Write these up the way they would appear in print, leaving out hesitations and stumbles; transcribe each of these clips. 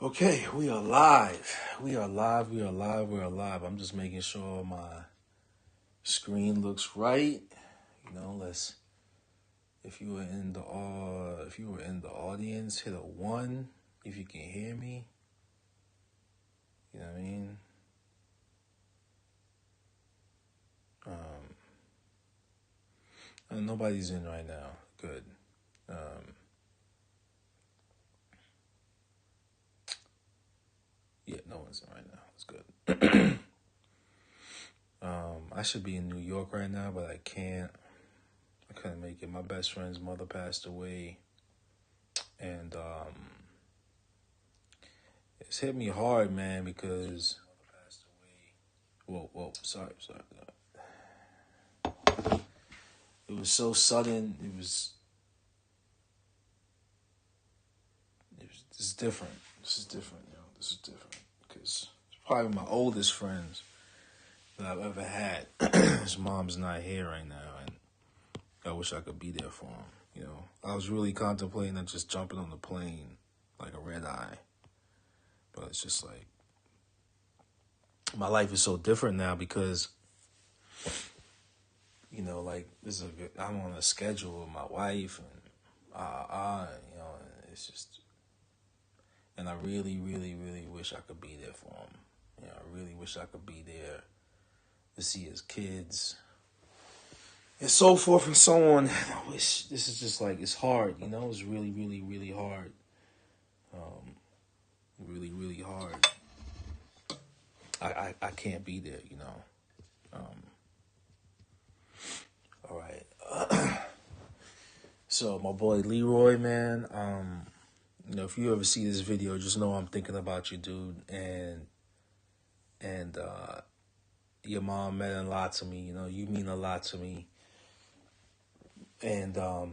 Okay, we are live. We are live. We are live. We are live. I'm just making sure my screen looks right. Let's. If you were in the audience, hit a 1 if you can hear me. You know what I mean? Nobody's in right now. Good. Yeah, no one's in right now. It's good. I should be in New York right now, but I can't. I couldn't make it. My best friend's mother passed away, and it's hit me hard, man, because whoa, sorry. It was so sudden. This is different. This is different, This is different because it's probably my oldest friends that I've ever had. His mom's not here right now, and I wish I could be there for him. I was really contemplating on just jumping on the plane like a red eye, but it's just like my life is so different now because like I'm on a schedule with my wife and it's just, and I really, really, really wish I could be there for him. I really wish I could be there to see his kids and so forth and so on. I wish this is just like, it's hard, it's really, really, really hard. Really, really hard. I can't be there, All right. So my boy Leroy, man, if you ever see this video, just know I'm thinking about you, dude. And your mom meant a lot to me. You mean a lot to me. And I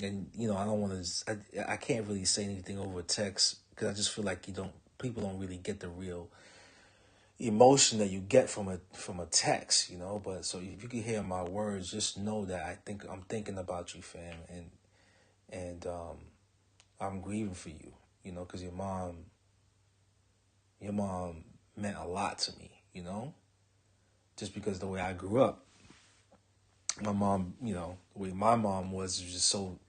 don't want to. I can't really say anything over text because I just feel like people don't really get the real emotion that you get from a text. But so if you can hear my words, just know that I'm thinking about you, fam, and I'm grieving for you. Because your mom meant a lot to me. Just because the way I grew up, my mom, the way my mom was just so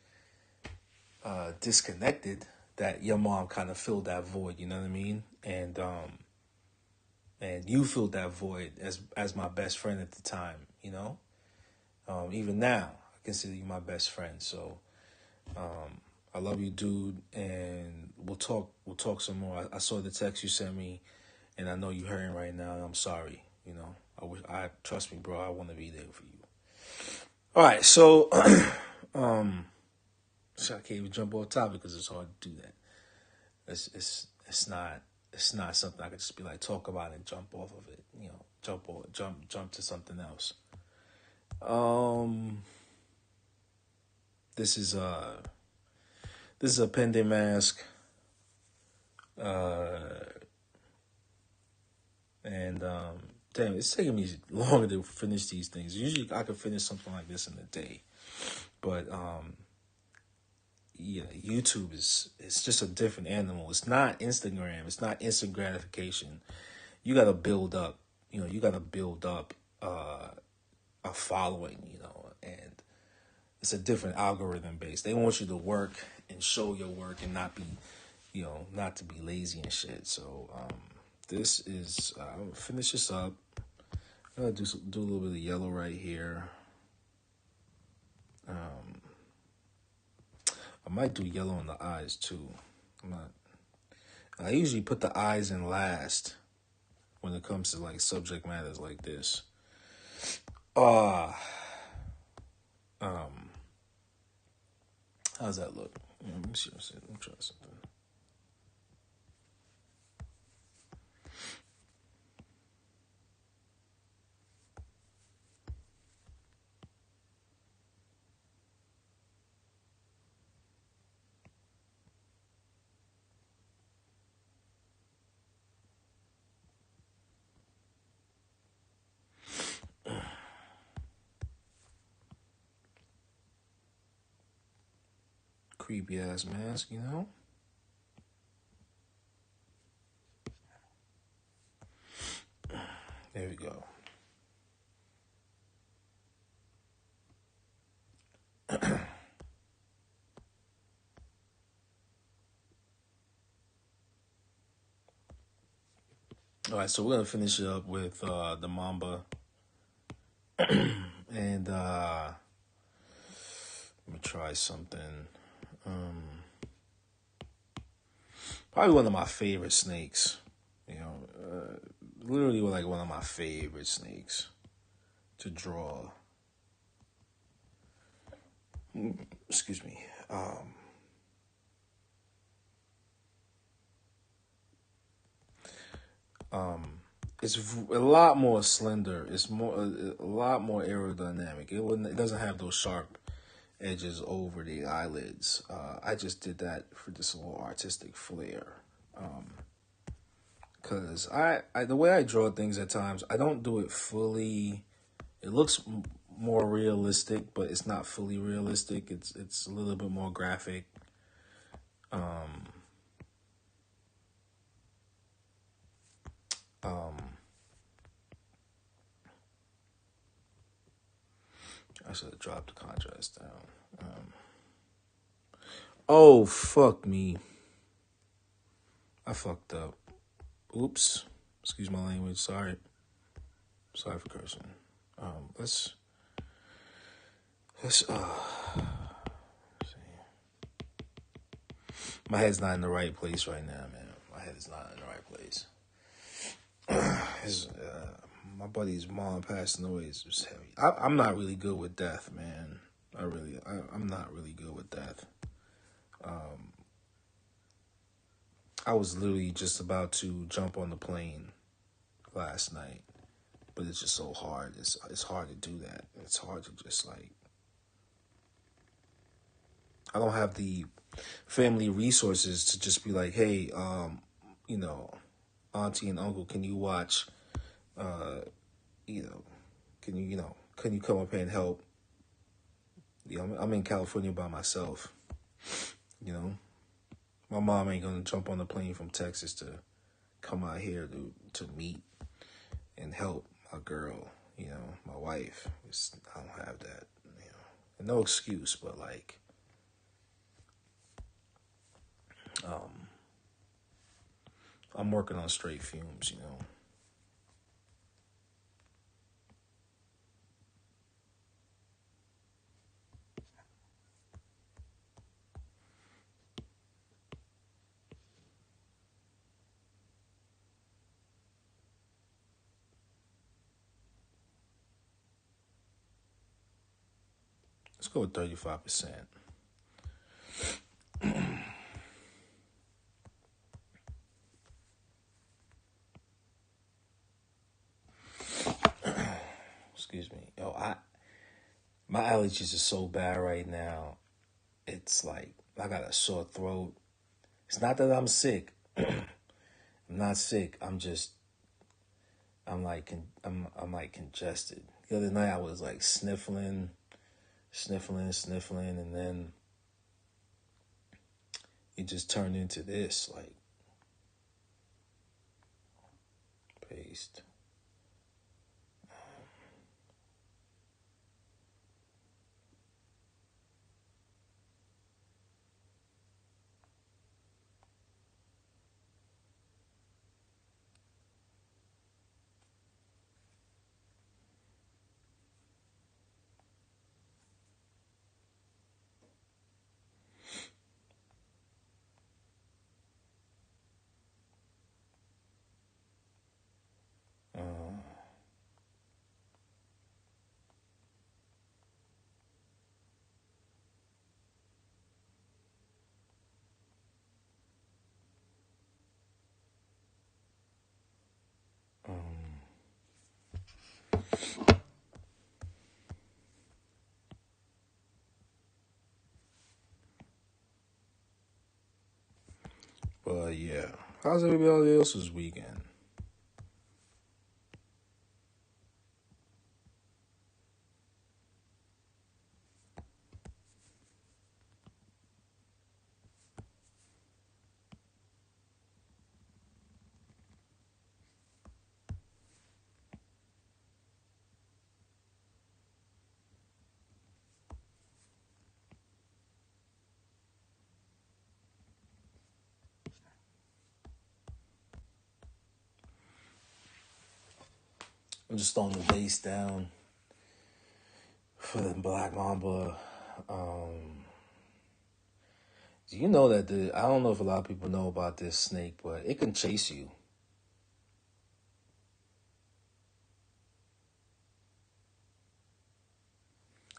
disconnected that your mom kind of filled that void. You know what I mean? And you filled that void as my best friend at the time. Even now, I consider you my best friend. So I love you, dude, and we'll talk some more. I saw the text you sent me, and I know you're hurting right now, and I'm sorry. Trust me, bro. I want to be there for you. All right, so so I can't even jump off topic because it's hard to do that. It's not something I could just be like talk about and jump off of it. Jump to something else. This is a Pende mask. And damn, it's taking me longer to finish these things. Usually I could finish something like this in a day. But YouTube it's just a different animal. It's not Instagram. It's not instant gratification. You got to build up. You got to build up a following. And it's a different algorithm base. They want you to work and show your work and not be, not to be lazy and shit. So this is I'm gonna finish this up. I'm gonna do a little bit of yellow right here. I might do yellow on the eyes too. I usually put the eyes in last when it comes to like subject matters like this. How's that look? Let me see. Let me try something. Creepy ass mask, There we go. All right, so we're gonna finish it up with the Mamba, and let me try something. Probably one of my favorite snakes. You know, literally like one of my favorite snakes to draw. Excuse me. It's a lot more slender. It's a lot more aerodynamic. It doesn't have those sharp edges over the eyelids. I just did that for just a little artistic flair. Cause the way I draw things at times, I don't do it fully. It looks more realistic, but it's not fully realistic. It's a little bit more graphic. I should have dropped the contrast down. Oh, fuck me. I fucked up. Oops. Excuse my language. Sorry. Sorry for cursing. Let's see. My head's not in the right place right now, man. My head is not in the right place. My buddy's mom passing away is just heavy. I'm not really good with death, man. I'm not really good with death. I was literally just about to jump on the plane last night, but it's just so hard. It's hard to do that. It's hard to just like. I don't have the family resources to just be like, hey, you know, auntie and uncle, can you watch, you know, can you come up here and help? You know, I'm in California by myself. You know, my mom ain't gonna jump on the plane from Texas to come out here to meet and help my girl. You know, my wife. I don't have that. You know, and no excuse, but like, I'm working on straight fumes. You know. Let's go with 35%. Excuse me. Yo, my allergies are so bad right now. It's like I got a sore throat. It's not that I'm sick. I'm not sick. I'm like congested. The other night I was like sniffling, and then it just turned into this like paste. But yeah, how's everybody else's weekend? I'm just throwing the base down for the black mamba. Do you know that I don't know if a lot of people know about this snake, but it can chase you.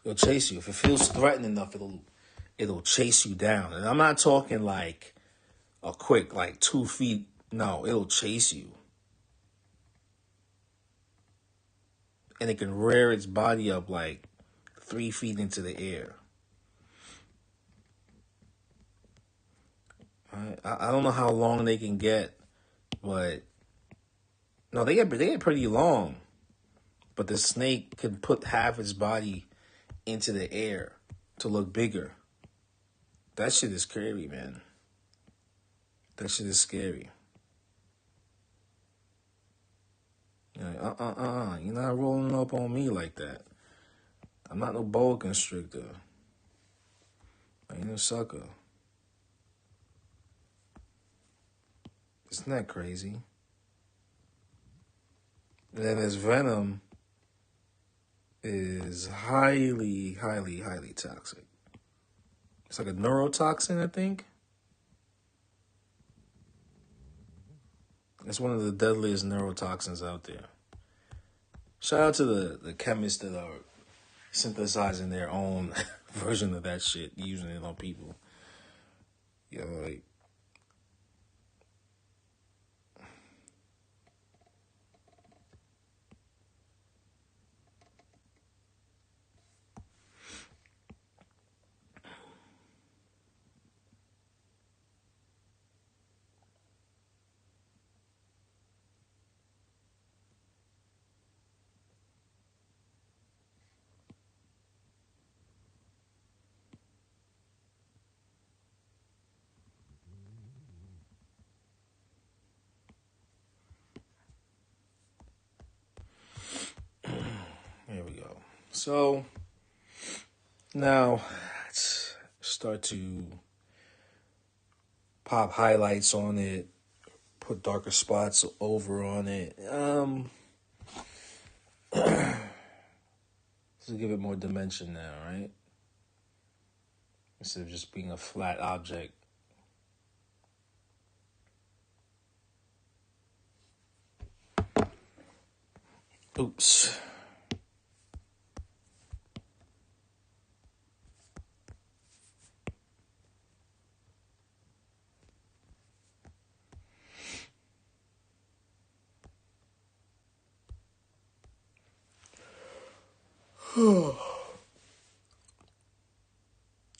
It'll chase you. If it feels threatening enough, it'll chase you down. And I'm not talking like a quick, like 2 feet. No, it'll chase you. And it can rear its body up like 3 feet into the air. I don't know how long they can get, but no, they get pretty long. But the snake can put half its body into the air to look bigger. That shit is scary, man. That shit is scary. You're like, you're not rolling up on me like that. I'm not no boa constrictor. I ain't no sucker. Isn't that crazy? And then this venom is highly, highly, highly toxic. It's like a neurotoxin, I think. It's one of the deadliest neurotoxins out there. Shout out to the chemists that are synthesizing their own version of that shit, using it on people. You know, like, here we go. So now let's start to pop highlights on it, put darker spots over on it. To give it more dimension now, right? Instead of just being a flat object. Oops.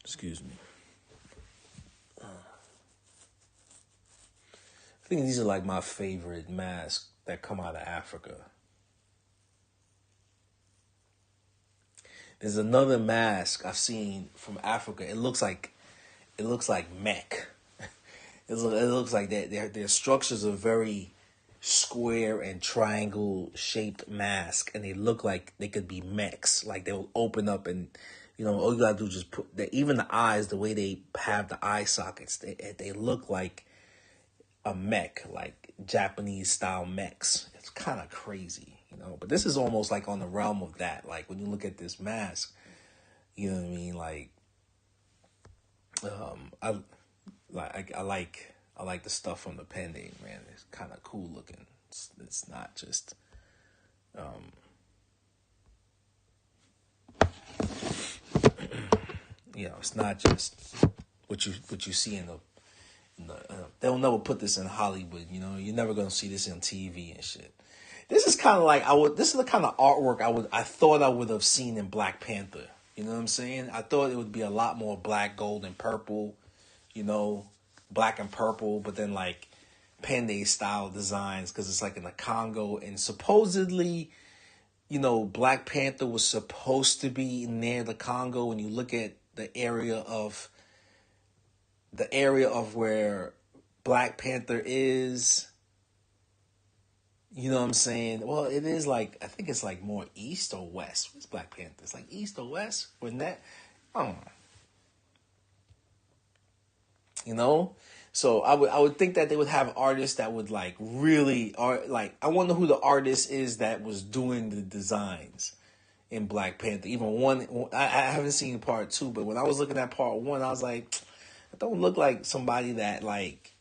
Excuse me. I think these are like my favorite masks that come out of Africa. There's another mask I've seen from Africa. It looks like mech. It looks like that their structures are very square and triangle shaped mask, and they look like they could be mechs. Like they'll open up, and all you gotta do is just put even the eyes, the way they have the eye sockets, they look like a mech, like Japanese style mechs. It's kind of crazy, But this is almost like on the realm of that. Like when you look at this mask, you know what I mean? Like, I like the stuff from the Pende, man. It's kind of cool looking. It's not just, it's not just what you see in the they'll never put this in Hollywood. You're never gonna see this on TV and shit. This is kind of like this is the kind of artwork I thought I would have seen in Black Panther. You know what I'm saying? I thought it would be a lot more black, gold, and purple. Black and purple, but then like Pende style designs because it's like in the Congo, and supposedly, Black Panther was supposed to be near the Congo. When you look at the area of where Black Panther is, you know what I'm saying? Well, it is like, I think it's like more east or west. What's Black Panther? It's like east or west? Wouldn't that? I don't know. So I would think that they would have artists that would like really art like I wonder who the artist is that was doing the designs in Black Panther. Even one I haven't seen part two, but when I was looking at part one, I was like, it don't look like somebody that like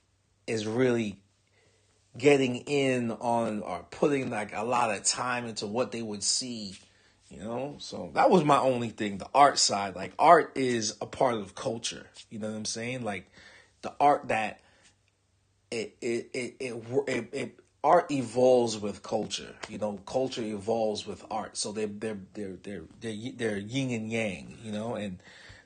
is really getting in on or putting like a lot of time into what they would see, you know. So that was my only thing. The art side, like art is a part of culture. You know what I'm saying? Like the art that art evolves with culture. You know, culture evolves with art. So they're yin and yang. You know, and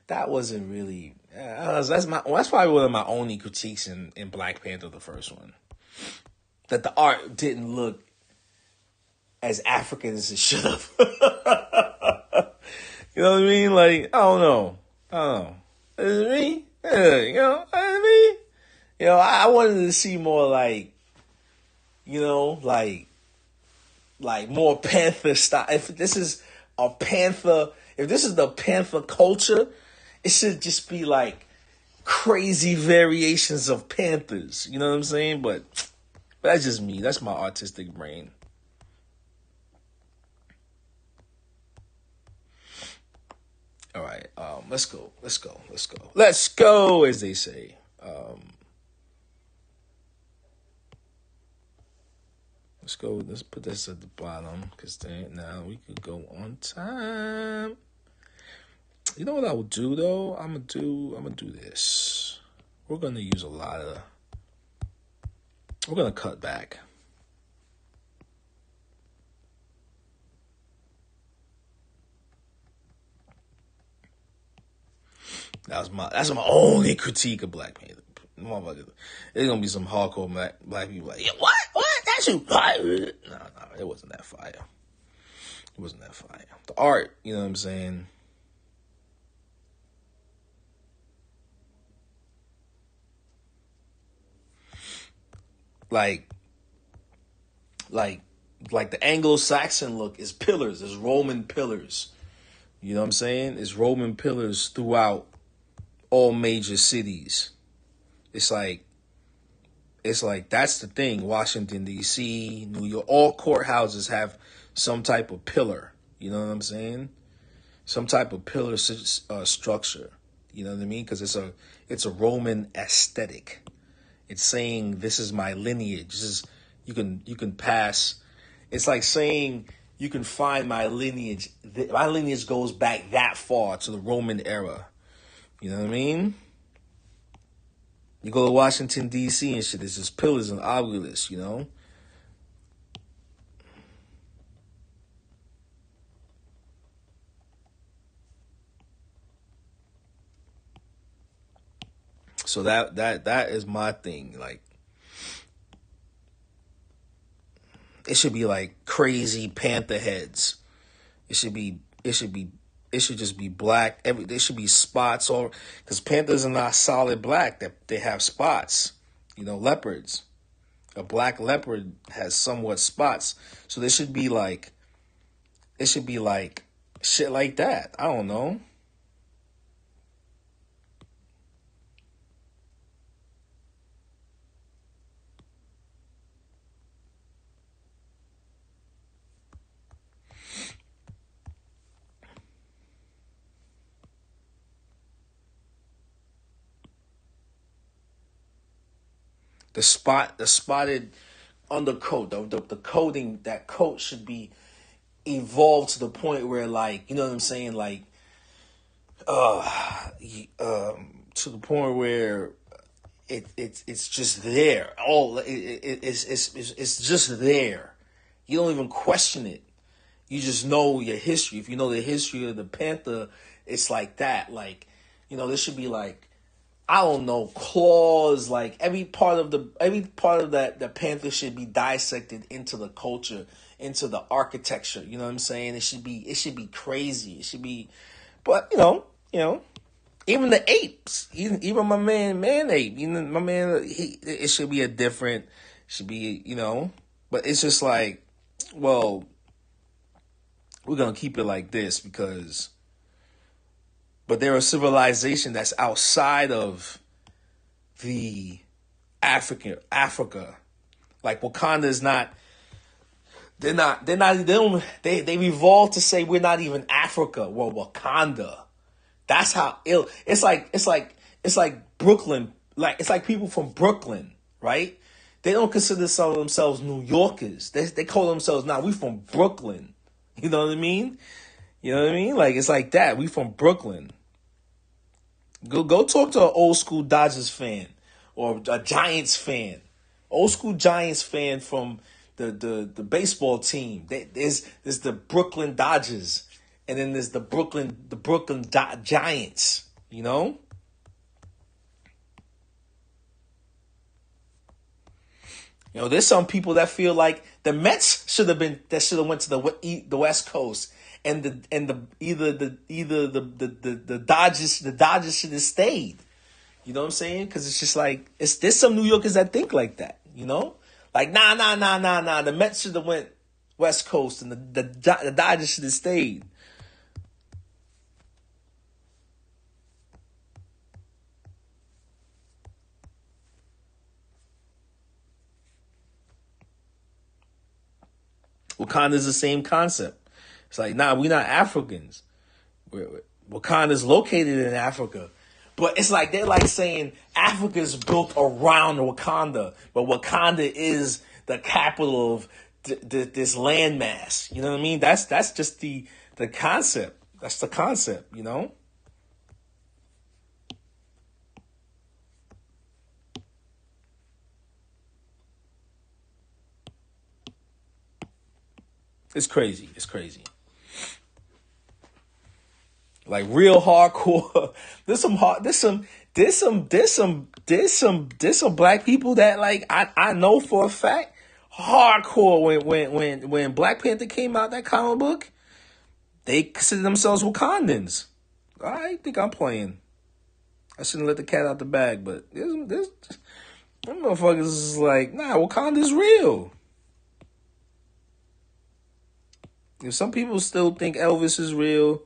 that wasn't really. That's probably one of my only critiques in Black Panther, the first one. That the art didn't look as African as it should have. You know what I mean? Like, I don't know. I don't know. Is it me? Yeah, you know what I mean? You know, I wanted to see more like, you know, like more Panther style. If this is the Panther culture, it should just be like crazy variations of Panthers. You know what I'm saying? But that's just me. That's my artistic brain. All right, let's go. Let's go, as they say. Let's go. Let's put this at the bottom because then now we could go on time. You know what I will do though? I'm gonna do this. We're gonna use a lot of. We're gonna cut back. That's my only critique of Black Panther. Motherfucker, there's gonna be some hardcore black people like, yeah, what? That's you? No, it wasn't that fire. It wasn't that fire. The art, you know what I'm saying? Like the Anglo-Saxon look is pillars, is Roman pillars. You know what I'm saying? It's Roman pillars throughout all major cities. It's like that's the thing. Washington D.C., New York, all courthouses have some type of pillar. You know what I'm saying? Some type of pillar structure. You know what I mean? Because it's a Roman aesthetic. It's saying this is my lineage. This is you can pass. It's like saying you can find my lineage. My lineage goes back that far to the Roman era. You know what I mean? You go to Washington, D.C. and shit, there's just pillars and obelisks, you know? So that is my thing. Like, it should be like crazy panther heads. It should just be black. There should be spots, or because panthers are not solid black. They have spots. You know, leopards. A black leopard has somewhat spots. So there should be like, it should be like shit like that. I don't know. The spotted undercoat, the coating, that coat should be evolved to the point where, like, you know what I'm saying, like, to the point where it's just there. It's just there. You don't even question it. You just know your history. If you know the history of the Panther, it's like that. Like, you know, there should be like, I don't know, claws, like every part of that the Panther should be dissected into the culture, into the architecture. You know what I'm saying? It should be crazy. It should be, but even the apes, even my man ape, my man, it should be should be, but it's just like, well, we're gonna keep it like this because, but they're a civilization that's outside of the Africa. Like Wakanda is not. They revolve to say we're not even Africa. Well, Wakanda. That's how ill. It's like Brooklyn. Like it's like people from Brooklyn, right? They don't consider some of themselves New Yorkers. They call themselves, nah, we from Brooklyn. You know what I mean? You know what I mean? Like it's like that. We from Brooklyn. Go talk to an old school Dodgers fan or a Giants fan. Old school Giants fan from the baseball team. There's the Brooklyn Dodgers, and then there's the Brooklyn Giants. You know. You know, there's some people that feel like the Mets should have went to the West Coast, and the Dodgers should have stayed. You know what I'm saying? Because it's just like there's some New Yorkers that think like that. You know, like nah. The Mets should have went West Coast, and the Dodgers should have stayed. Wakanda is the same concept. It's like, nah, we're not Africans. Wakanda is located in Africa. But it's like they're like saying Africa is built around Wakanda, but Wakanda is the capital of this landmass. You know what I mean? That's just the concept. That's the concept, you know? It's crazy. It's crazy. Like real hardcore. There's some black people that like I know for a fact hardcore when Black Panther came out, that comic book, they consider themselves Wakandans. I think I'm playing. I shouldn't let the cat out the bag, but there's them motherfuckers is like, nah, Wakanda's real. If some people still think Elvis is real,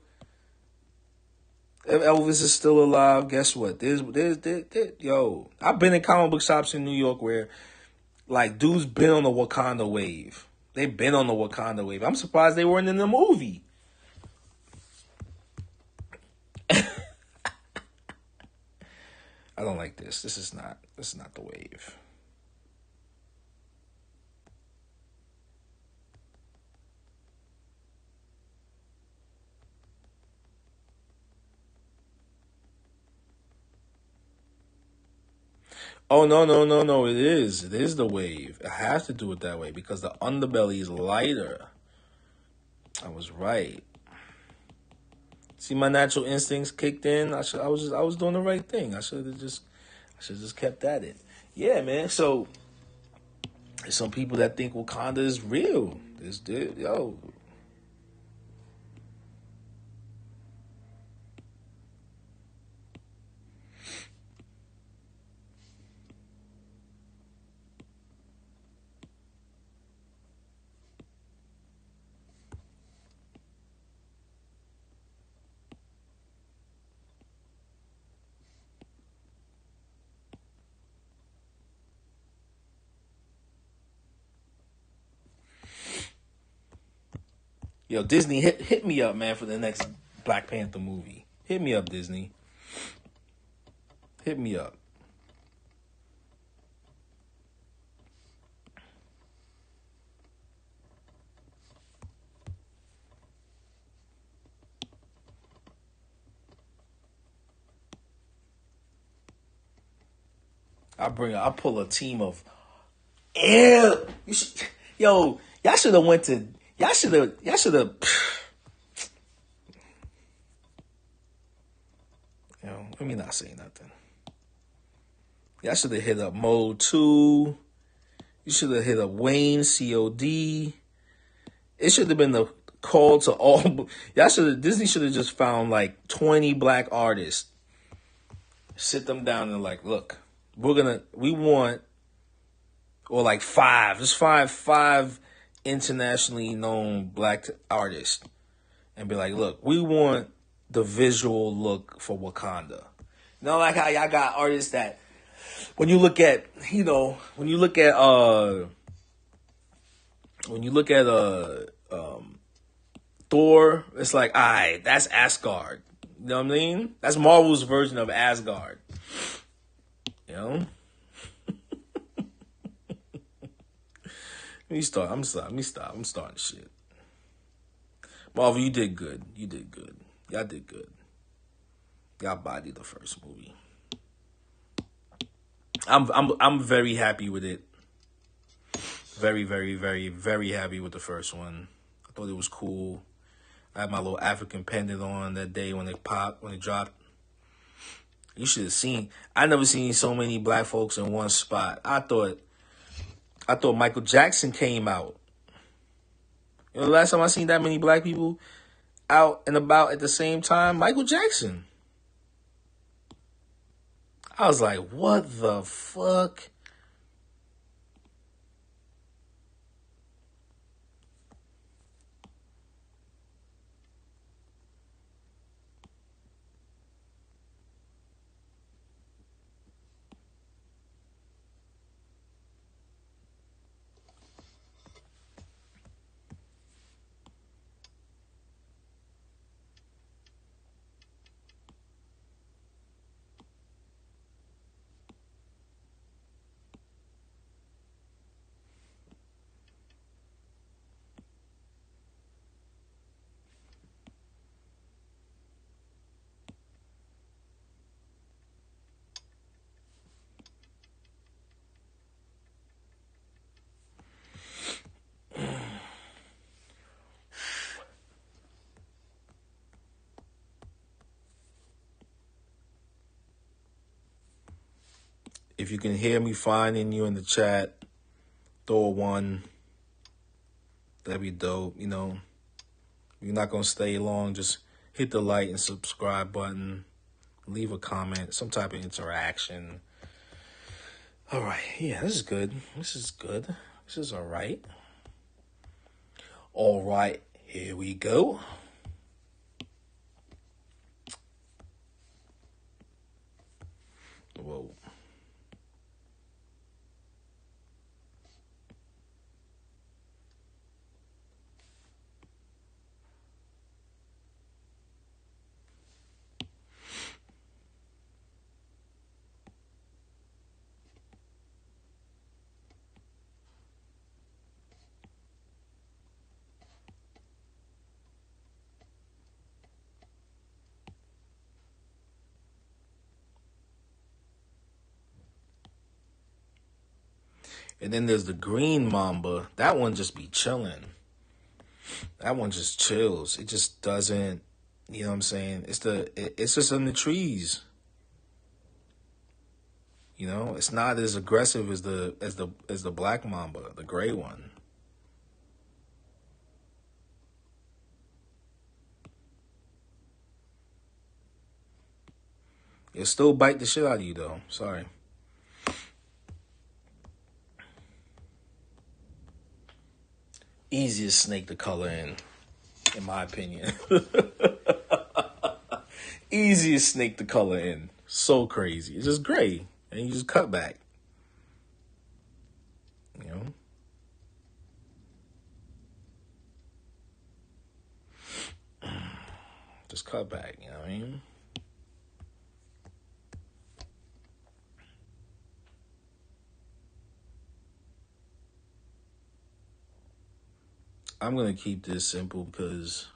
if Elvis is still alive, guess what? Yo, I've been in comic book shops in New York where, like, dudes been on the Wakanda wave. They've been on the Wakanda wave. I'm surprised they weren't in the movie. I don't like this. This is not the wave. Oh no! It is. It is the wave. It has to do it that way because the underbelly is lighter. I was right. See, my natural instincts kicked in. I was doing the right thing. I should just kept at it. Yeah, man. So there's some people that think Wakanda is real. Yo. Yo, Disney, hit me up, man, for the next Black Panther movie. Hit me up, Disney. Hit me up. I'll pull a team of yo, y'all should have went to y'all should have let me not say nothing. Y'all should have hit up Mode 2. You should have hit up Wayne COD. It should have been the call to all. Disney should have just found like 20 black artists, sit them down and like, look, we want, or like just five internationally known black artists, and be like, look, we want the visual look for Wakanda. You know, like how y'all got artists that when you look at, when you look at Thor, it's like, all right, that's Asgard. You know what I mean? That's Marvel's version of Asgard. You know? Let me start. I'm starting shit. Marvel, you did good. You did good. Y'all did good. Y'all bodied the first movie. I'm very happy with it. Very, very, very, very happy with the first one. I thought it was cool. I had my little African pendant on that day when it dropped. You should have seen. I never seen so many black folks in one spot. I thought Michael Jackson came out. The last time I seen that many black people out and about at the same time, Michael Jackson. I was like, what the fuck? If you can hear me finding you in the chat, throw a one. That'd be dope. You're not going to stay long. Just hit the like and subscribe button. Leave a comment, some type of interaction. All right. Yeah, this is good. This is good. This is all right. All right. Here we go. Whoa. And then there's the green mamba. That one just be chilling. That one just chills. It just doesn't, you know what I'm saying? It's just in the trees. It's not as aggressive as the black mamba, the gray one. It'll still bite the shit out of you though. Sorry. Easiest snake to color in my opinion. Easiest snake to color in. So crazy. It's just gray. And you just cut back. Just cut back, you know what I mean? I'm going to keep this simple because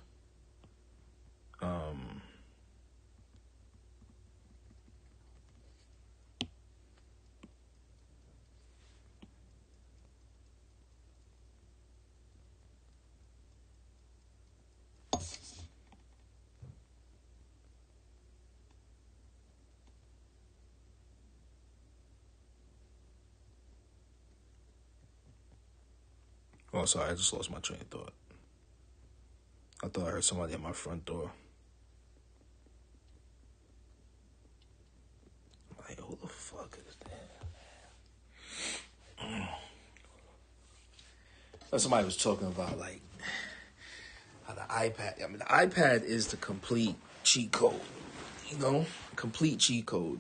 oh, sorry, I just lost my train of thought. I thought I heard somebody at my front door. Like, who the fuck is that? Somebody was talking about, like, how the iPad, the iPad is the complete cheat code, complete cheat code.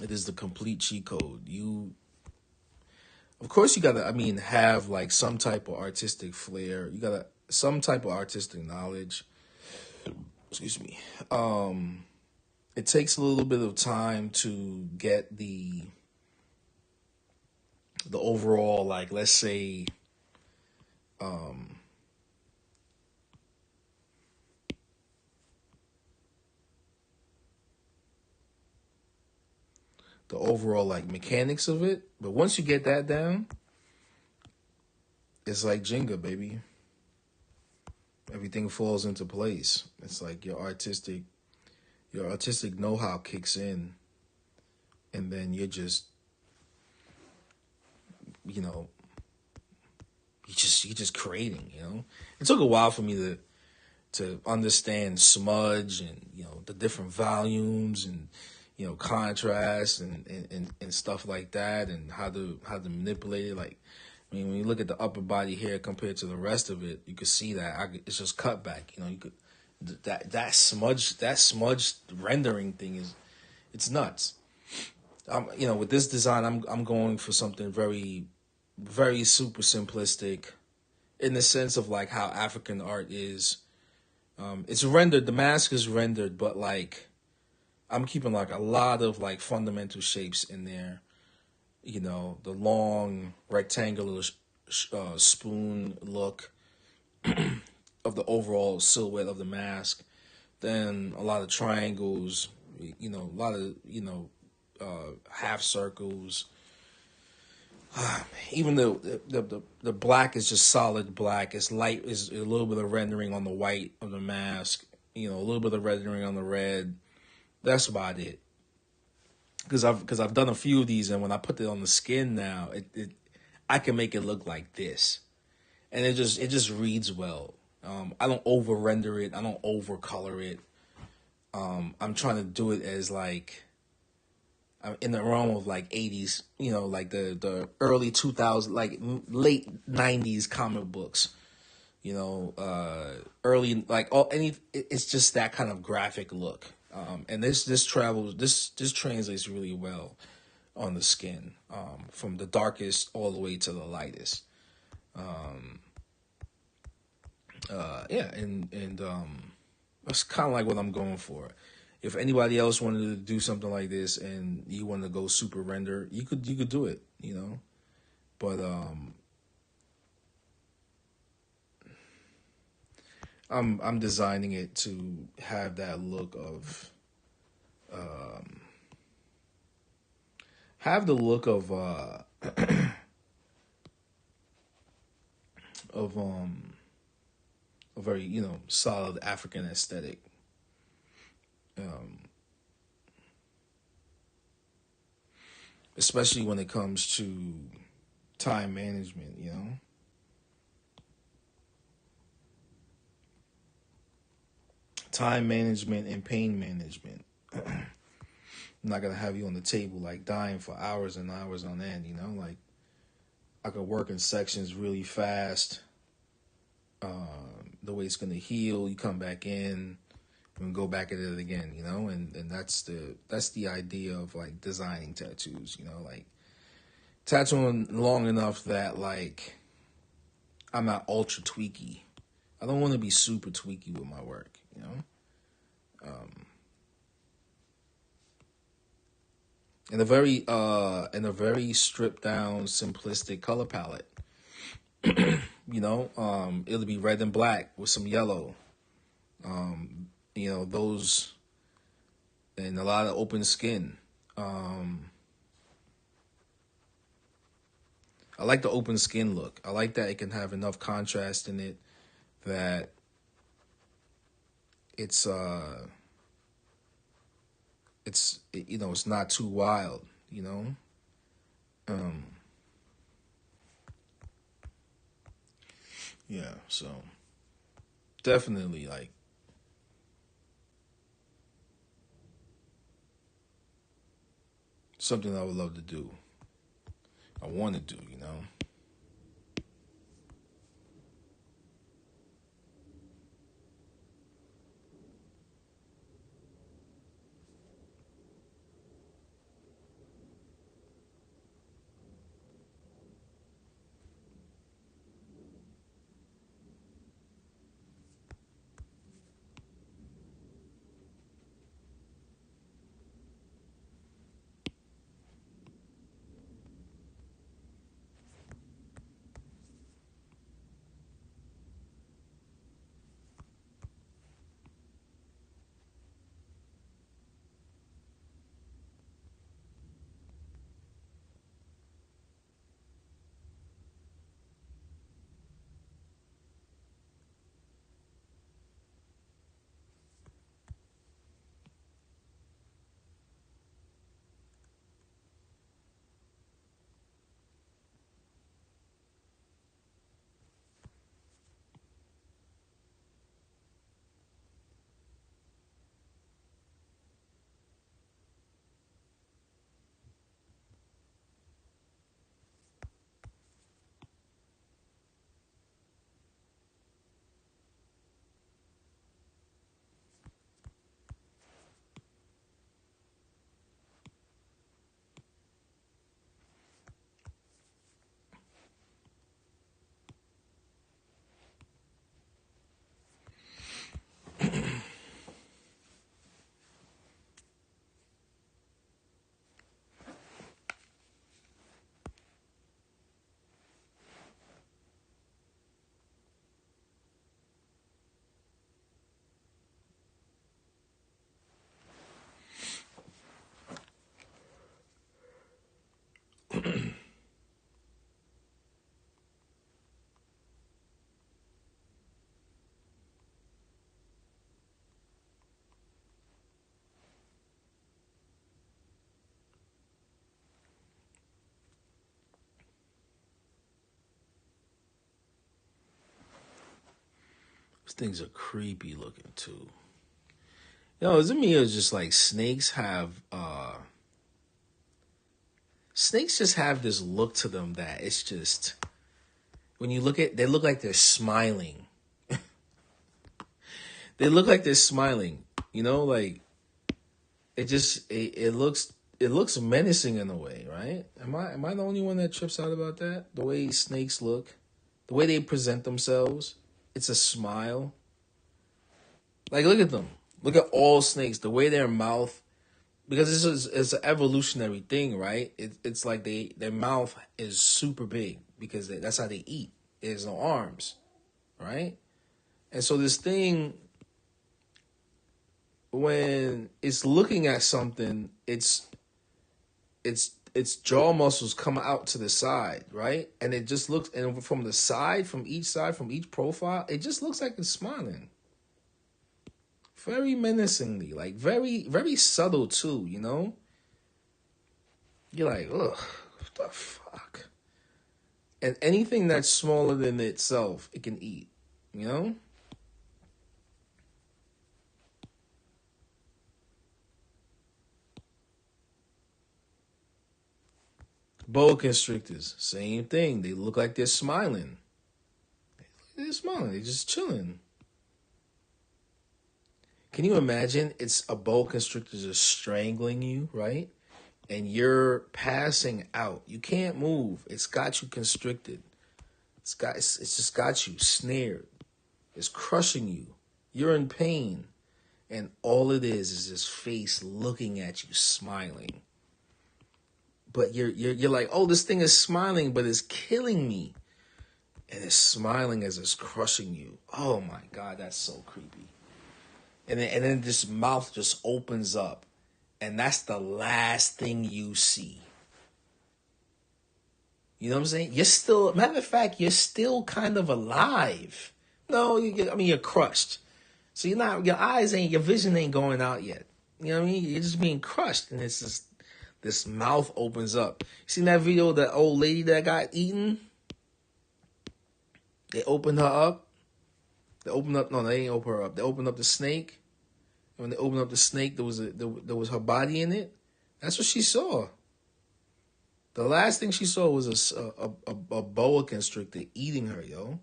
It is the complete cheat code. Of course, you gotta, I mean, have like some type of artistic flair. You gotta, some type of artistic knowledge. Excuse me. It takes a little bit of time to get the overall, like, let's say, the overall like mechanics of it. But once you get that down, it's like Jenga, baby. Everything falls into place. It's like your artistic know-how kicks in, and then you know, you're just creating. It took a while for me to understand smudge and the different volumes and contrast and stuff like that, and how to manipulate it. Like, I mean, when you look at the upper body hair compared to the rest of it, you could see that it's just cut back. You could that smudge rendering thing it's nuts. With this design, I'm going for something very, very super simplistic, in the sense of like how African art is. It's rendered. The mask is rendered, but like I'm keeping like a lot of like fundamental shapes in there. The long rectangular spoon look of the overall silhouette of the mask. Then a lot of triangles. A lot of half circles. Even the black is just solid black. It's light. Is a little bit of rendering on the white of the mask. A little bit of rendering on the red. That's about it. Because I've done a few of these, and when I put it on the skin now, I can make it look like this, and it just reads well. I don't over render it. I don't over color it. I'm trying to do it as like in the realm of like 80s, like the early 2000s, like late 90s comic books, early, like it's just that kind of graphic look. And this translates really well on the skin, from the darkest all the way to the lightest. Yeah, and that's kind of like what I'm going for. If anybody else wanted to do something like this and you want to go super render, you could do it, But I'm designing it to have that look of have the look of of a very solid African aesthetic. Especially when it comes to time management, time management and pain management. I'm not gonna have you on the table like dying for hours and hours on end. Like I could work in sections really fast. The way it's gonna heal, you come back in and go back at it again. And that's the idea of like designing tattoos. Like tattooing long enough that like I'm not ultra tweaky. I don't want to be super tweaky with my work. In a very stripped down, simplistic color palette. It'll be red and black with some yellow. Those, and a lot of open skin. I like the open skin look. I like that it can have enough contrast in it that it's not too wild. Um, yeah. So definitely like something I would love to do. I want to do. things are creepy looking too. Is it me or just like snakes just have this look to them that it's just, when you look at, they look like they're smiling. They look like they're smiling, like it looks menacing in a way, right? Am I the only one that trips out about that? The way snakes look, the way they present themselves, it's a smile. Like, look at them. Look at all snakes, the way their mouth, because it's an evolutionary thing, right? It's like their mouth is super big because that's how they eat. There's no arms, right? And so this thing, when it's looking at something, its jaw muscles come out to the side, right? And it just looks, and from the side, from each profile, it just looks like it's smiling. Very menacingly, like very, very subtle too, You're like, ugh, what the fuck? And anything that's smaller than itself, it can eat, Boa constrictors, same thing. They look like they're smiling. They're smiling. They're just chilling. Can you imagine? It's a boa constrictor just strangling you, right? And you're passing out. You can't move. It's got you constricted. It's just got you snared. It's crushing you. You're in pain. And all it is this face looking at you, smiling. But you're like, oh, this thing is smiling, but it's killing me. And it's smiling as it's crushing you. Oh my God, that's so creepy. And then this mouth just opens up. And that's the last thing you see. You know what I'm saying? You're still, matter of fact, you're still kind of alive. No, you're crushed. So your vision ain't going out yet. You know what I mean? You're just being crushed. And it's just, this mouth opens up. You seen that video of that old lady that got eaten? They opened her up. They didn't open her up. They opened up the snake. And when they opened up the snake, there was her body in it. That's what she saw. The last thing she saw was a boa constrictor eating her, yo.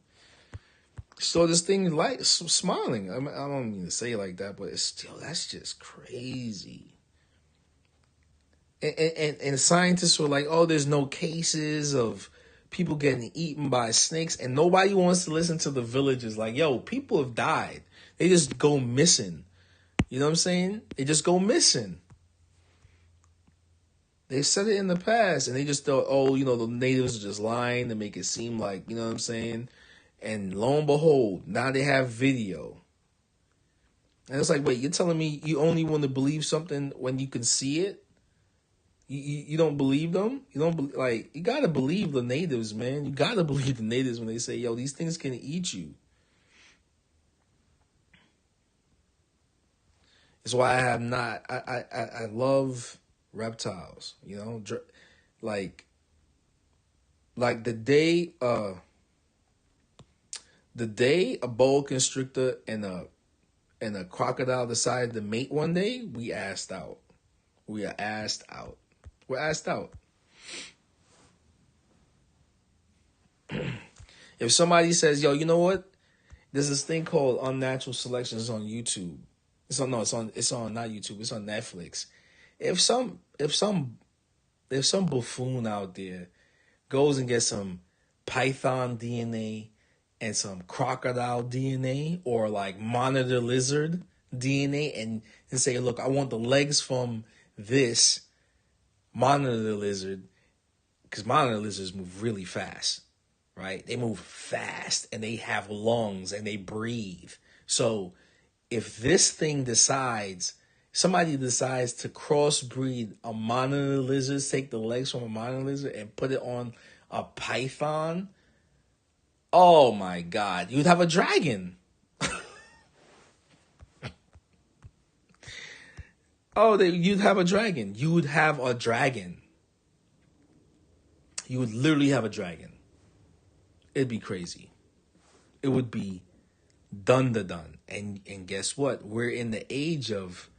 She saw this thing like smiling. I don't mean to say it like that, but that's just crazy. And scientists were like, oh, there's no cases of people getting eaten by snakes, and nobody wants to listen to the villagers. Like, yo, people have died. They just go missing. You know what I'm saying? They just go missing. They said it in the past, and they just thought, oh, the natives are just lying to make it seem like, you know what I'm saying? And lo and behold, now they have video. And it's like, wait, you're telling me you only want to believe something when you can see it? You don't believe them? You don't you gotta believe the natives, man. You gotta believe the natives when they say, yo, these things can eat you. It's why I love reptiles, like the day a boa constrictor and a crocodile decided to mate one day, we asked out. We're asked out. If somebody says, yo, you know what? There's this thing called unnatural selections on YouTube. It's on not YouTube, it's on Netflix. If some buffoon out there goes and gets some python DNA and some crocodile DNA or like monitor lizard DNA and say, look, I want the legs from this monitor lizard, because monitor lizards move really fast, right? They move fast and they have lungs and they breathe. So if somebody decides to crossbreed a monitor lizard, take the legs from a monitor lizard and put it on a python, oh my God, you'd have a dragon. You'd have a dragon. You would have a dragon. You would literally have a dragon. It'd be crazy. It would be Done the done. And guess what? We're in the age of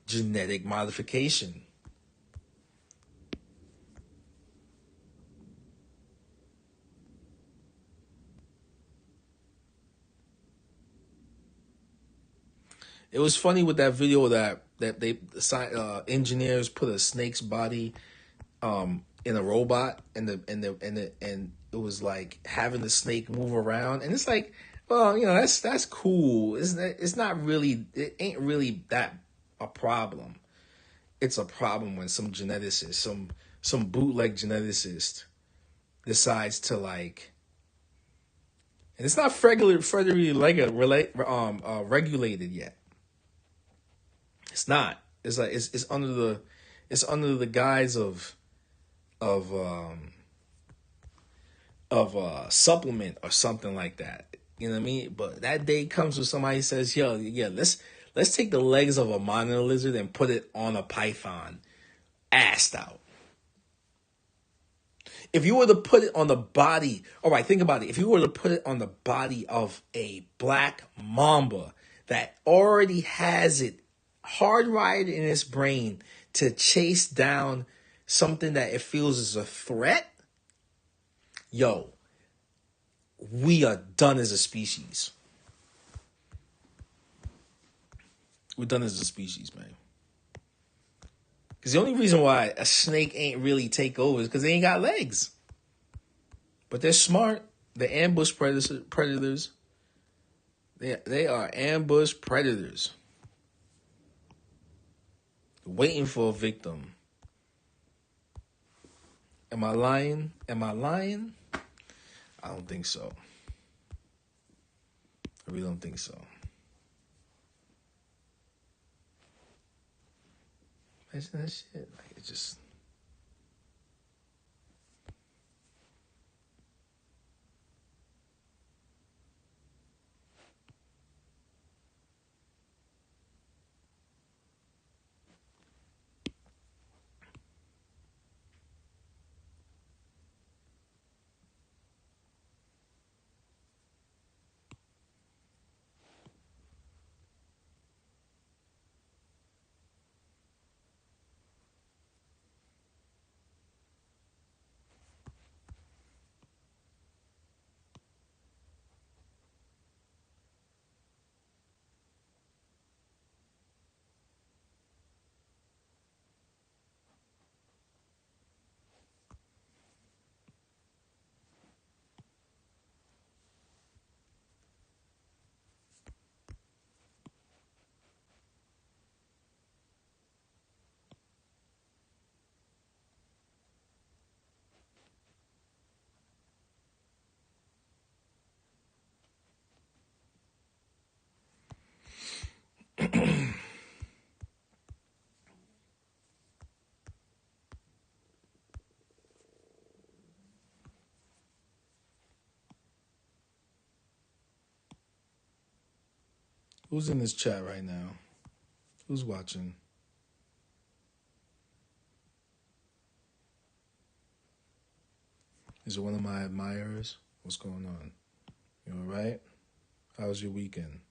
genetic modification. It was funny with that video that they engineers put a snake's body in a robot, and it was like having the snake move around, and it's like, well, that's cool. It's not really, it ain't really that a problem. It's a problem when some geneticist, some bootleg geneticist decides to like, and it's not federally regulated yet. It's not. It's like it's under the guise of supplement or something like that. You know what I mean? But that day comes when somebody says, "Yo, yeah, let's take the legs of a monitor lizard and put it on a python, assed out." If you were to put it on the body, all right, think about it. If you were to put it on the body of a black mamba that already has it hardwired in its brain to chase down something that it feels is a threat, yo, we are done as a species. We're done as a species, man. Because the only reason why a snake ain't really take over is because they ain't got legs. But they're smart. They're ambush predators. They are ambush predators. Waiting for a victim. Am I lying? Am I lying? I don't think so. I really don't think so. Imagine that shit. Like, it just... Who's in this chat right now? Who's watching? Is it one of my admirers? What's going on? You all right? How was your weekend?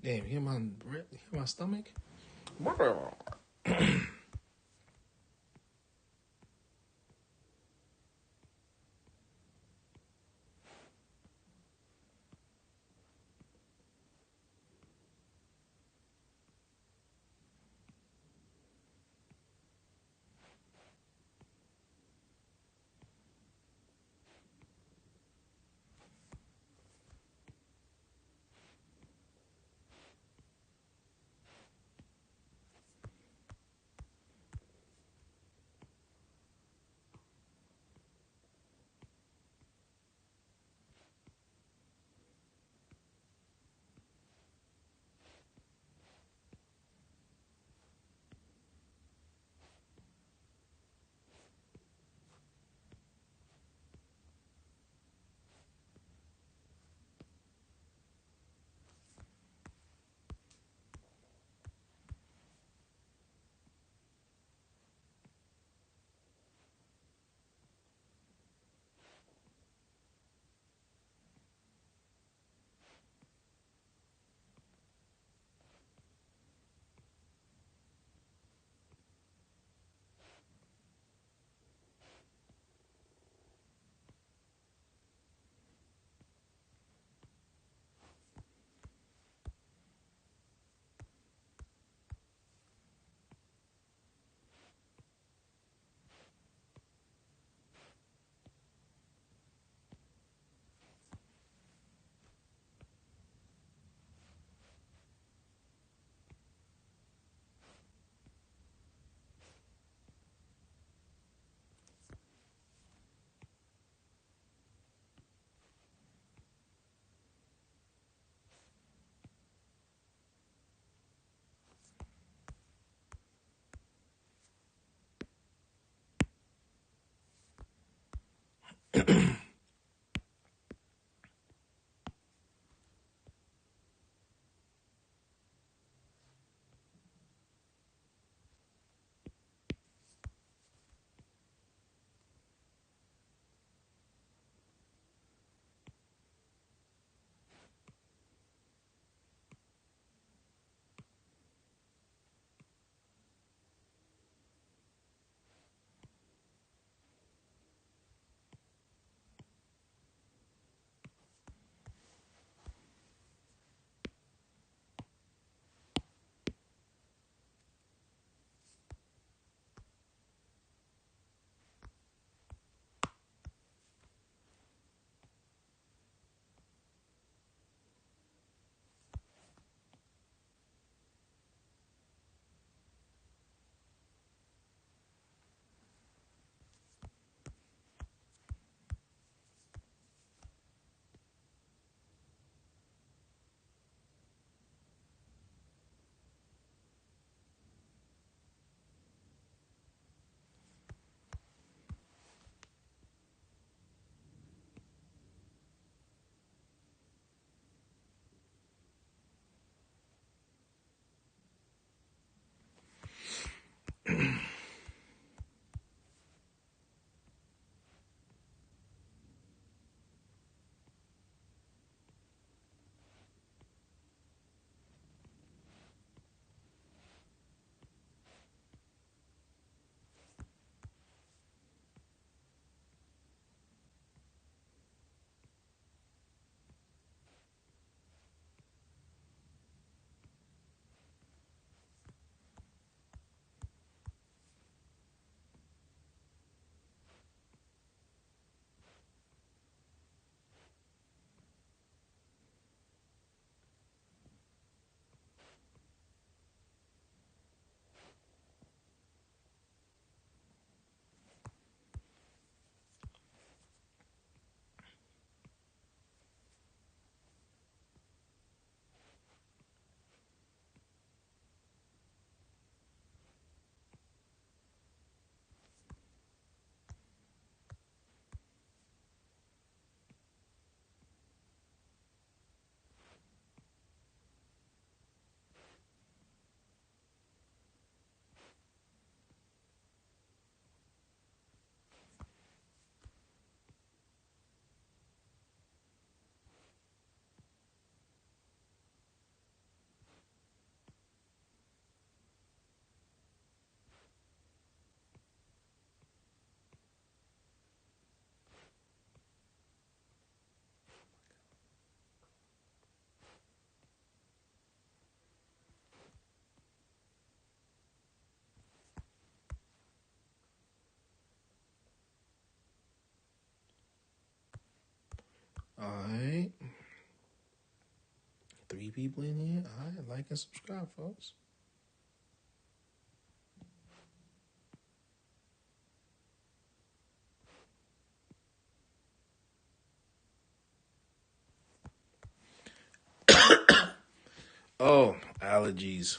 Damn, hear my stomach? people in here. All right, like and subscribe, folks. Oh, allergies.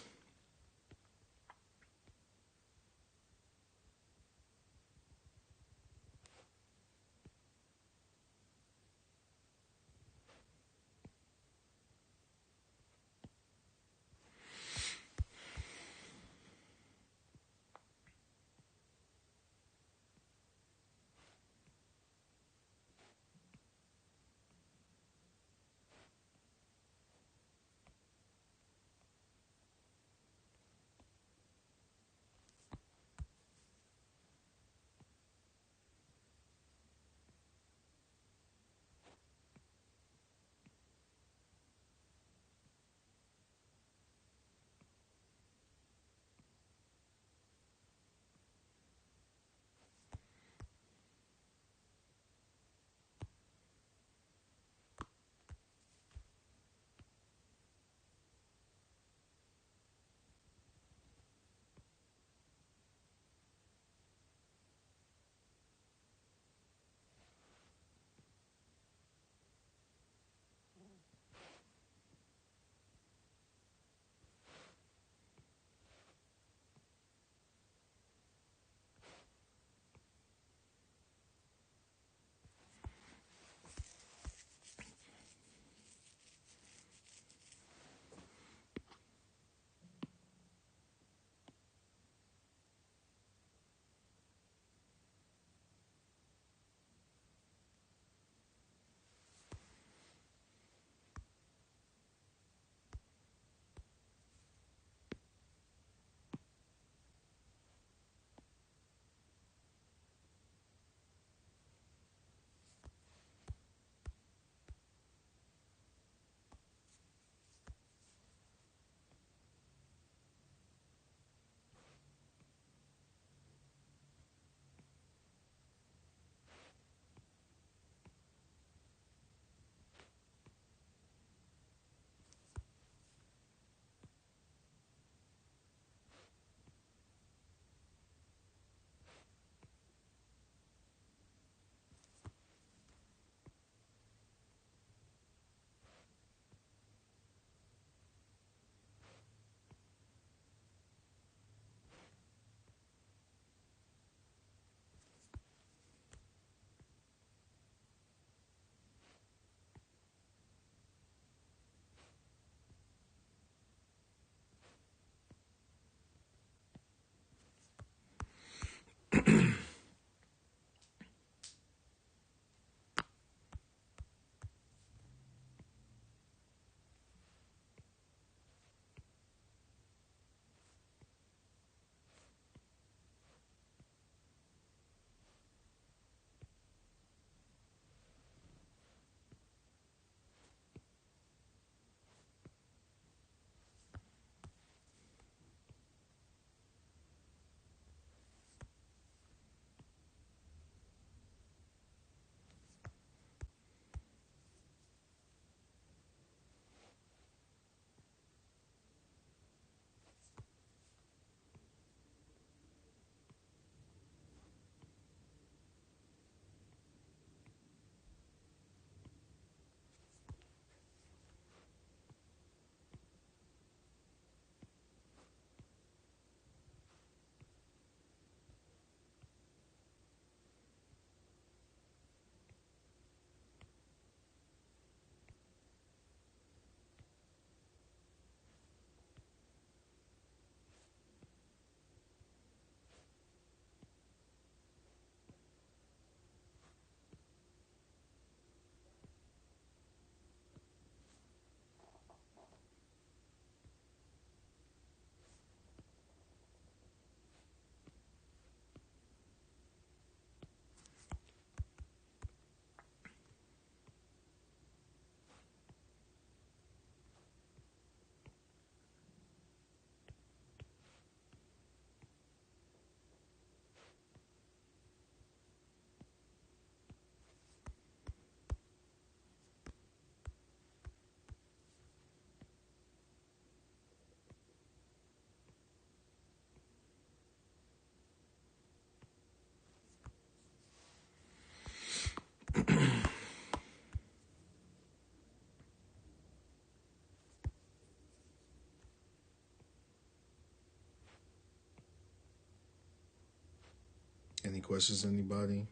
Any questions, anybody?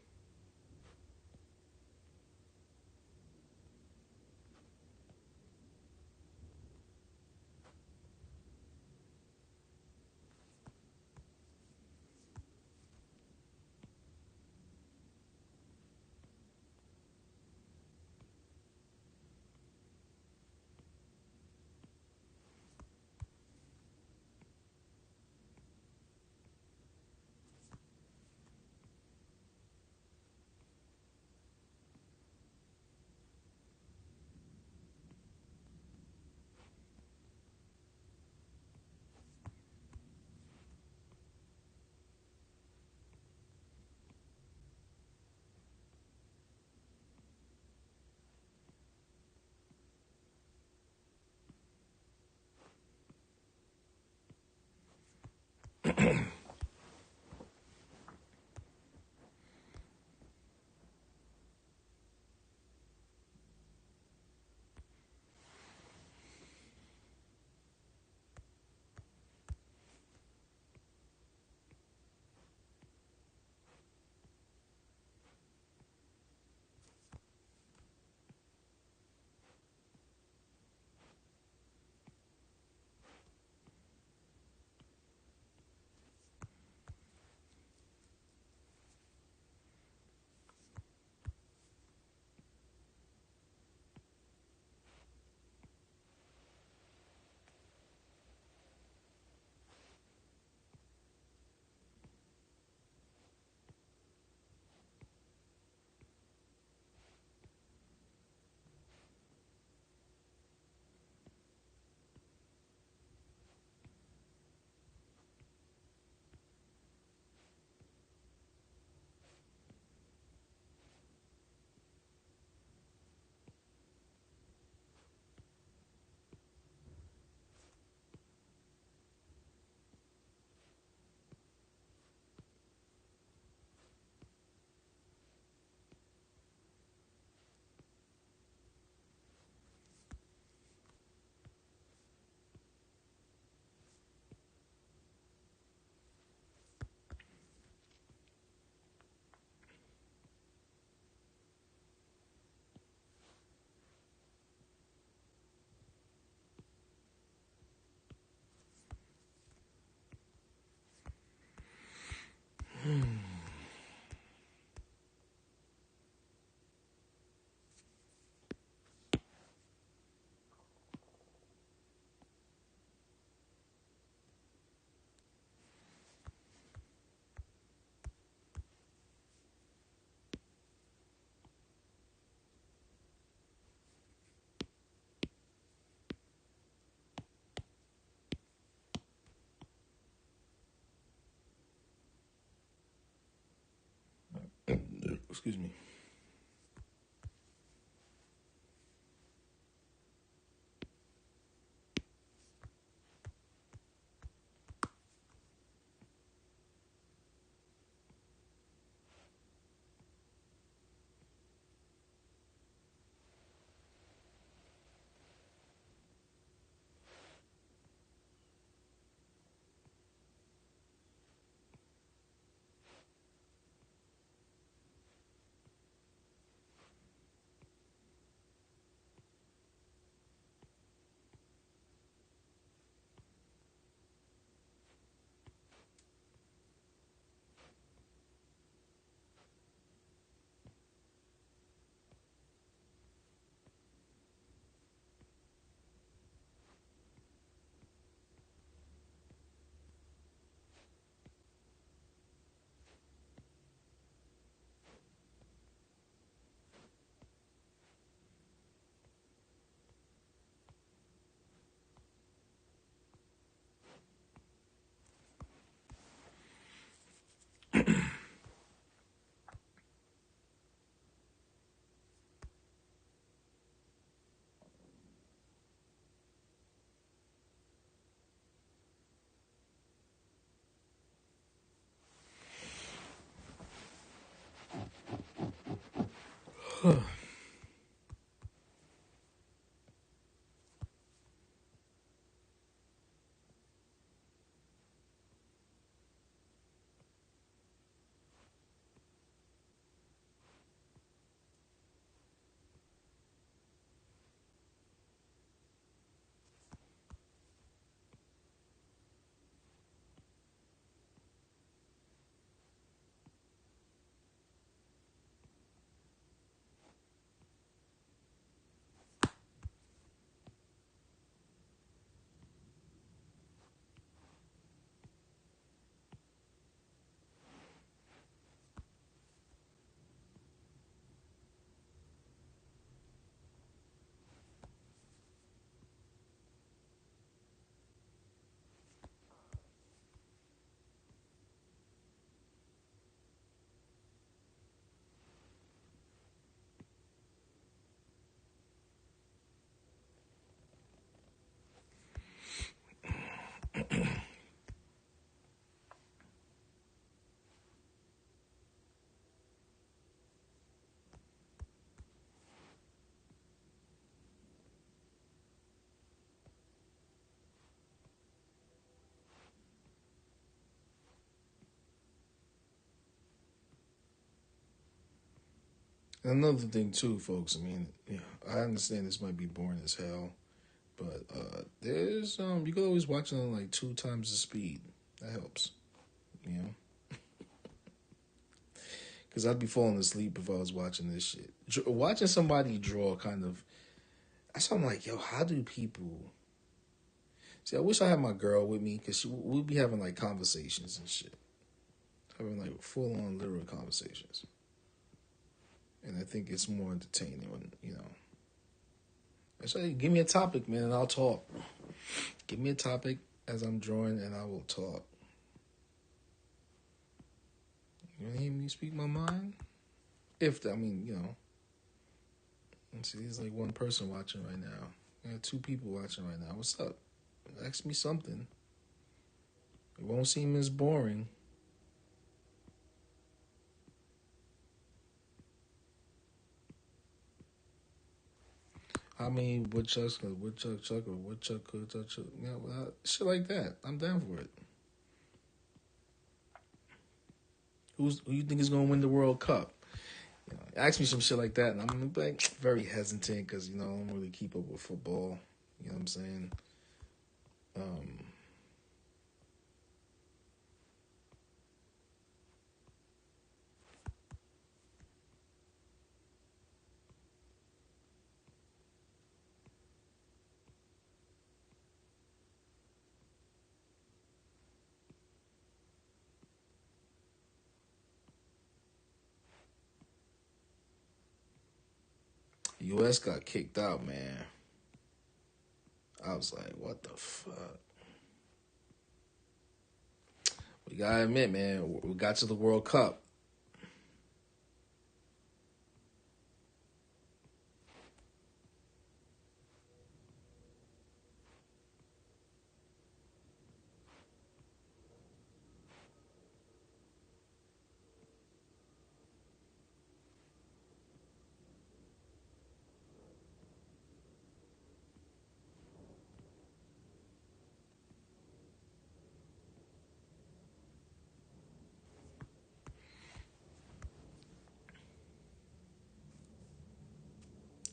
Excuse me. Another thing too, folks. I mean, I understand this might be boring as hell, but there's you can always watch it on like 2 times the speed. That helps, you know. Because I'd be falling asleep if I was watching this shit. Watching somebody draw kind of. That's why I'm like, yo, how do people? See, I wish I had my girl with me because we'd be having like conversations and shit, having like full on literal conversations. And I think it's more entertaining when, Actually, give me a topic, man, and I'll talk. Give me a topic as I'm drawing, and I will talk. You want to hear me speak my mind? Let's see, there's like one person watching right now. I got 2 people watching right now. What's up? Ask me something. It won't seem as boring. How many woodchucks, woodchuck, shit like that. I'm down for it. Who you think is gonna win the World Cup? Ask me some shit like that, and I'm gonna be like very hesitant because I don't really keep up with football. You know what I'm saying? U.S. got kicked out, man. I was like, what the fuck? We gotta admit, man, we got to the World Cup.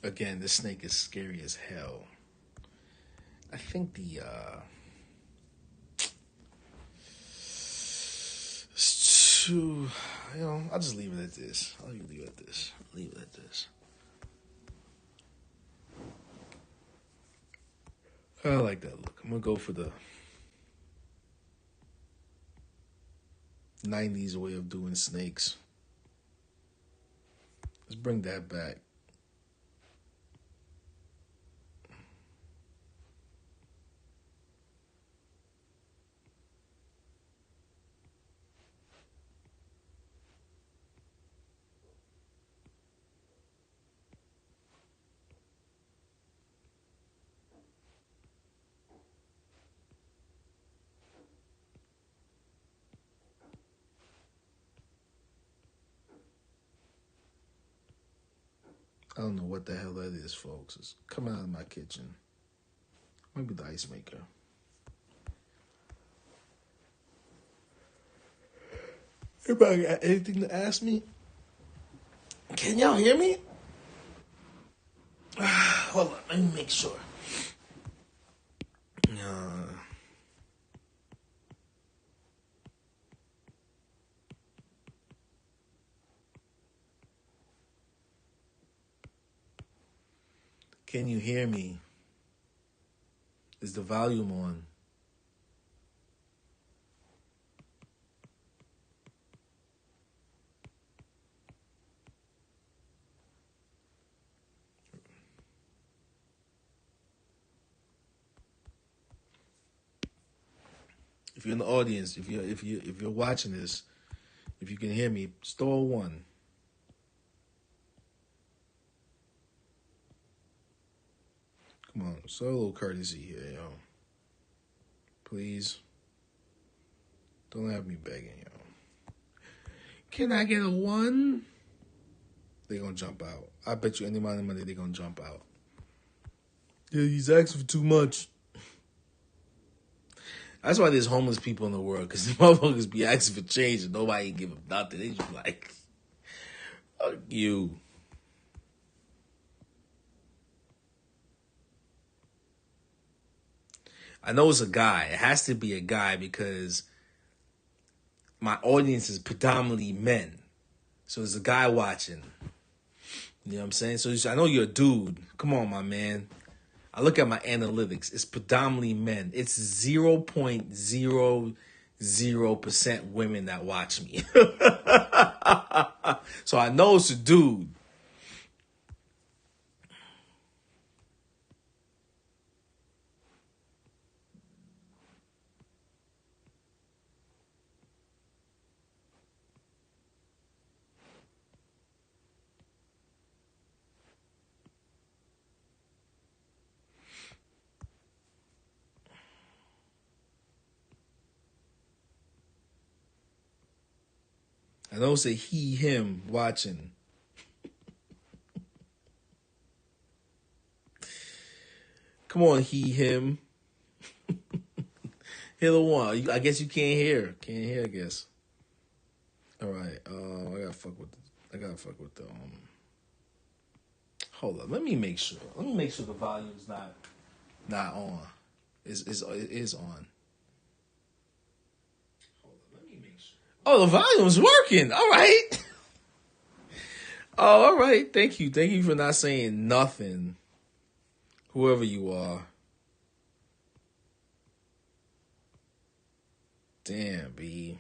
Again, this snake is scary as hell. I think it's too, I'll just leave it at this. Leave it at this. I like that look. I'm gonna go for the 90s way of doing snakes. Let's bring that back. I don't know what the hell that is, folks. It's coming out of my kitchen. Maybe the ice maker. Everybody got anything to ask me? Can y'all hear me? Hold on, let me make sure. Can you hear me? Is the volume on? If you're in the audience, if you're watching this, if you can hear me, store 1. Come on, show a little courtesy here, yo. Please. Don't have me begging, yo. Can I get a 1? They gonna jump out. I bet you any amount of money they gonna jump out. Yeah, he's asking for too much. That's why there's homeless people in the world, because the motherfuckers be asking for change and nobody give them nothing. They just like, fuck you. I know it's a guy. It has to be a guy because my audience is predominantly men. So there's a guy watching. You know what I'm saying? So I know you're a dude. Come on, my man. I look at my analytics. It's predominantly men. It's 0.00% women that watch me. So I know it's a dude. I know it's a he, him watching. Come on, he, him. Hear the one. I guess you can't hear. Can't hear, I guess. All right. I gotta fuck with the. Hold up. Let me make sure. Let me make sure the volume's not on. It is on. Hold up. Let me make sure. Oh, the volume's working. All right. Oh, all right. Thank you. Thank you for not saying nothing. Whoever you are. Damn, B.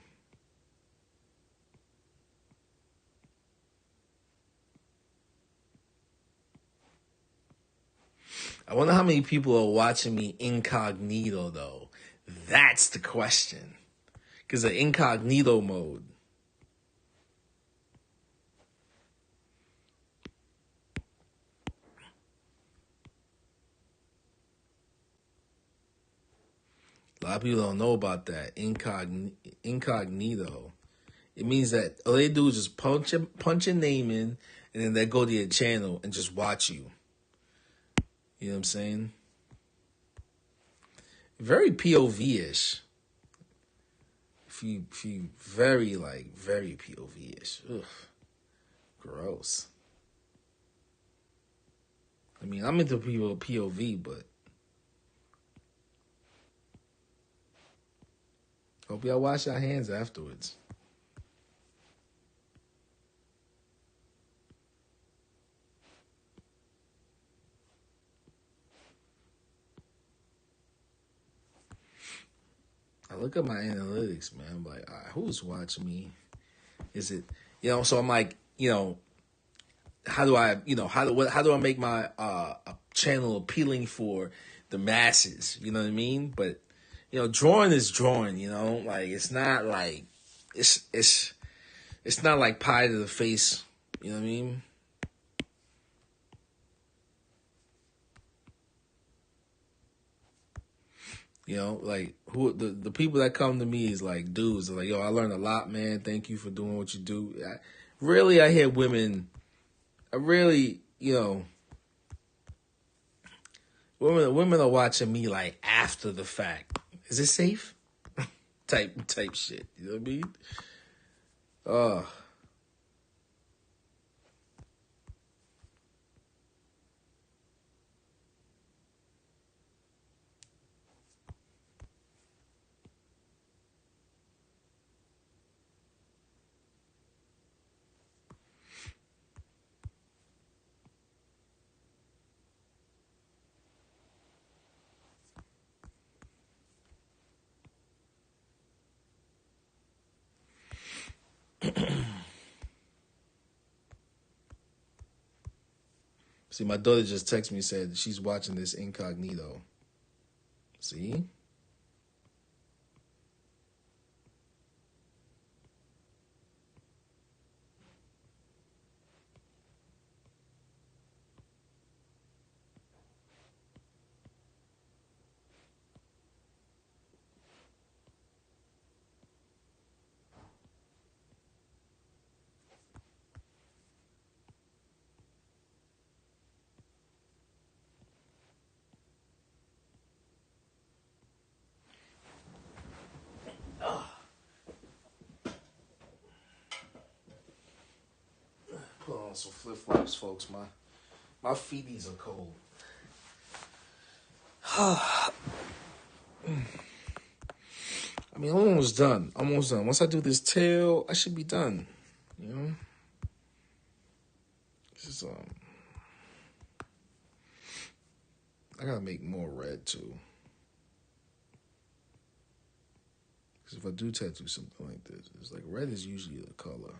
I wonder how many people are watching me incognito, though. That's the question. Because of incognito mode. A lot of people don't know about that. Incognito. It means that all they do is just punch your name in, and then they go to your channel and just watch you. You know what I'm saying? Very POV-ish. If you very POV-ish. Ugh. Gross. I mean, I'm into people POV, but hope y'all wash your hands afterwards. I look at my analytics, man. I'm like, all right, who's watching me? Is it, so I'm like, how do I make my channel appealing for the masses? You know what I mean? But drawing is drawing. Like it's not like it's not like pie to the face. You know what I mean? Like who the people that come to me is like dudes. They're like, yo, I learned a lot, man. Thank you for doing what you do. I hear women. I really, women are watching me like after the fact. Is it safe? type shit. You know what I mean? See, my daughter just texted me and said she's watching this incognito. See? Put on some flip flops, folks. My feeties are cold. I mean, I'm almost done. Almost done. Once I do this tail, I should be done. You know? This is, I gotta make more red too. Because if I do tattoo something like this, it's like red is usually the color.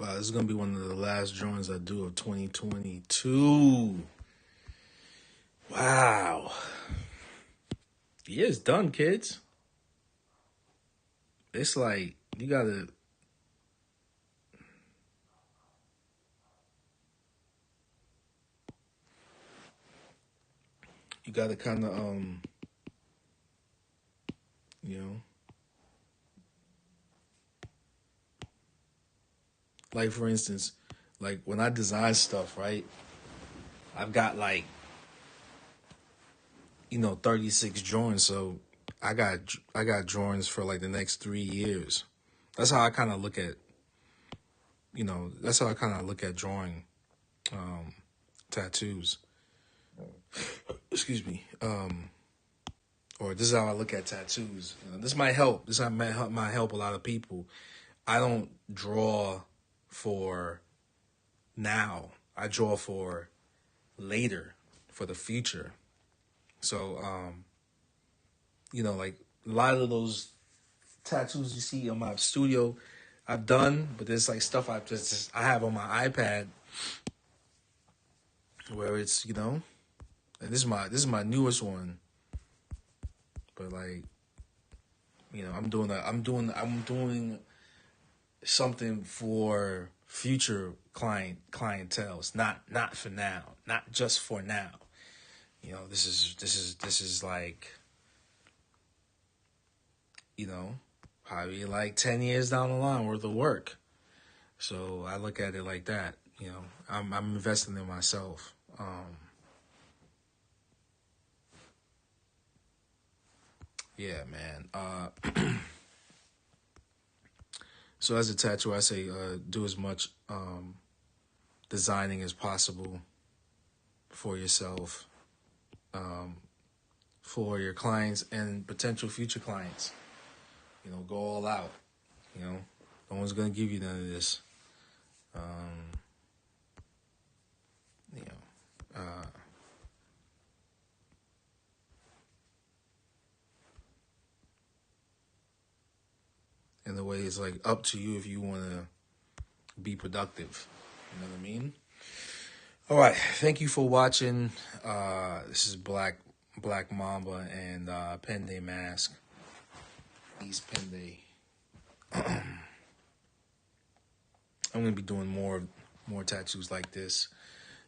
Wow, this is gonna be one of the last drawings I do of 2022. Wow. The year's done, kids. It's like you gotta kind of you know, like for instance, like when I design stuff, right? I've got like 36 drawings, so I got drawings for like the next 3 years. That's how I kind of look at that's how I kind of look at drawing tattoos. Excuse me. Or this is how I look at tattoos. This might help. This might help a lot of people. I don't draw for now. I draw for later, for the future. So, like a lot of those tattoos you see in my studio, I've done, but there's like stuff I have on my iPad where it's and this is my newest one, but like I'm doing something for future clientels, not for now, not just for now. This is like probably like 10 years down the line worth of work. So I look at it like that. I'm investing in myself. Yeah, man. So as a tattooer, I say do as much designing as possible for yourself, for your clients and potential future clients. Go all out. No one's gonna give you none of this. In a way, it's like up to you if you want to be productive. You know what I mean? All right. Thank you for watching. This is Black Mamba and Pende Mask. East Pende. I'm gonna be doing more tattoos like this.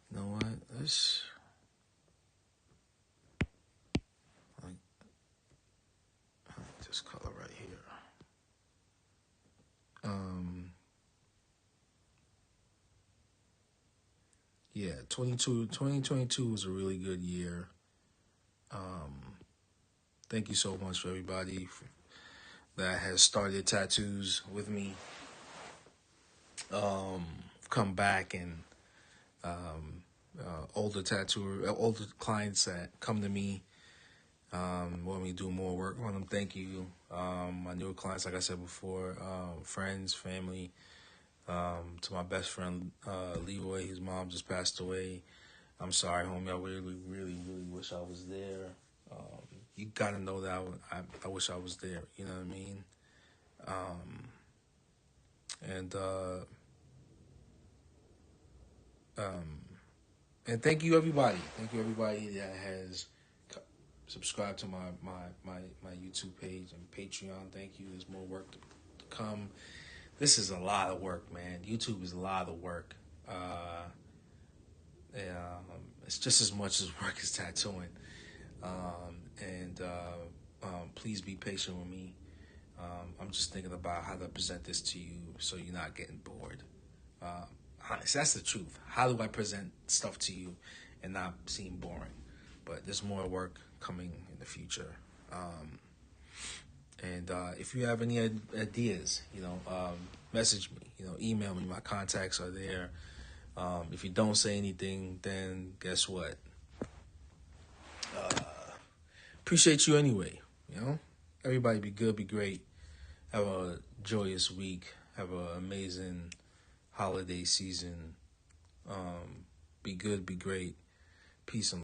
You know what? Let's like this color right here. Yeah, 2022 was a really good year. Thank you so much for everybody that has started tattoos with me. Come back and older clients that come to me want me to do more work on them. Thank you. My newer clients, like I said before, friends, family. To my best friend Leroy, his mom just passed away. I'm sorry, homie. I really, really, really wish I was there. You gotta know that I wish I was there. You know what I mean? And thank you everybody. Thank you everybody that has subscribed to my YouTube page and Patreon. Thank you. There's more work to come. This is a lot of work, man. YouTube is a lot of work. It's just as much as work as tattooing. Please be patient with me. I'm just thinking about how to present this to you so you're not getting bored. Honestly, that's the truth. How do I present stuff to you and not seem boring? But there's more work coming in the future. If you have any ideas, message me, email me. My contacts are there. If you don't say anything, then guess what? Appreciate you anyway, Everybody be good, be great. Have a joyous week. Have an amazing holiday season. Be good, be great. Peace and